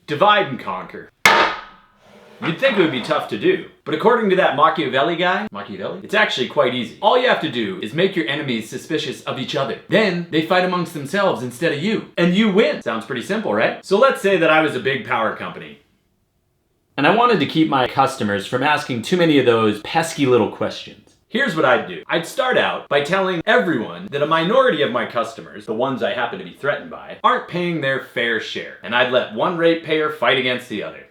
Divide and conquer. You'd think it would be tough to do, but according to that Machiavelli guy, it's actually quite easy. All you have to do is make your enemies suspicious of each other. Then they fight amongst themselves instead of you, and you win. Sounds pretty simple, right? So let's say that I was a big power company, and I wanted to keep my customers from asking too many of those pesky little questions. Here's what I'd do. I'd start out by telling everyone that a minority of my customers, the ones I happen to be threatened by, aren't paying their fair share, and I'd let one ratepayer fight against the other.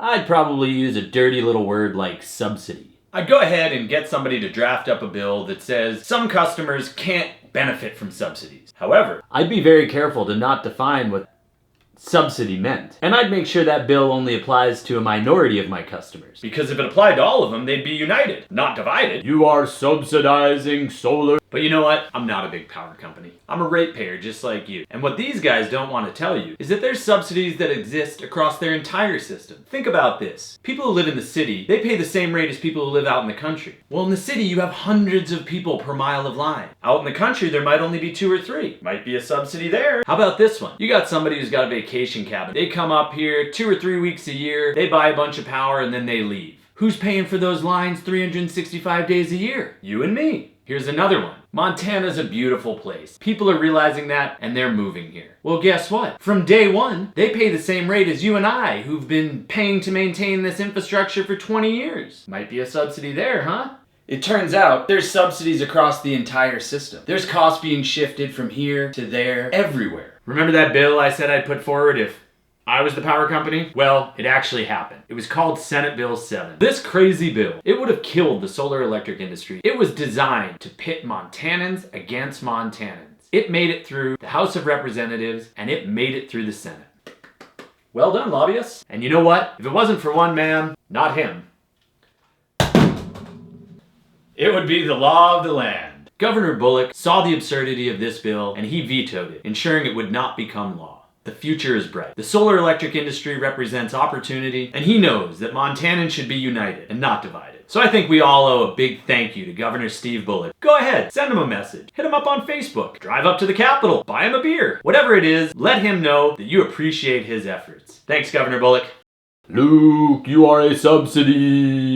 I'd probably use a dirty little word like subsidy. I'd go ahead and get somebody to draft up a bill that says some customers can't benefit from subsidies. However, I'd be very careful to not define what subsidy meant. And I'd make sure that bill only applies to a minority of my customers. Because if it applied to all of them, they'd be united, not divided. You are subsidizing solar. But you know what? I'm not a big power company. I'm a ratepayer just like you. And what these guys don't want to tell you is that there's subsidies that exist across their entire system. Think about this. People who live in the city, they pay the same rate as people who live out in the country. Well, in the city, you have hundreds of people per mile of line. Out in the country, there might only be 2 or 3. Might be a subsidy there. How about this one? You got somebody who's got a vacation cabin. They come up here 2 or 3 weeks a year, they buy a bunch of power, and then they leave. Who's paying for those lines 365 days a year? You and me. Here's another one. Montana's a beautiful place. People are realizing that, and they're moving here. Well, guess what? From day one, they pay the same rate as you and I, who've been paying to maintain this infrastructure for 20 years. Might be a subsidy there, huh? It turns out there's subsidies across the entire system. There's costs being shifted from here to there, everywhere. Remember that bill I said I'd put forward if I was the power company? Well, it actually happened. It was called Senate Bill 7. This crazy bill, it would have killed the solar electric industry. It was designed to pit Montanans against Montanans. It made it through the House of Representatives, and it made it through the Senate. Well done, lobbyists. And you know what? If it wasn't for one man, not him, it would be the law of the land. Governor Bullock saw the absurdity of this bill, and he vetoed it, ensuring it would not become law. The future is bright. The solar electric industry represents opportunity, and he knows that Montanans should be united and not divided. So I think we all owe a big thank you to Governor Steve Bullock. Go ahead, send him a message. Hit him up on Facebook. Drive up to the Capitol. Buy him a beer. Whatever it is, let him know that you appreciate his efforts. Thanks, Governor Bullock. Luke, you are a subsidy.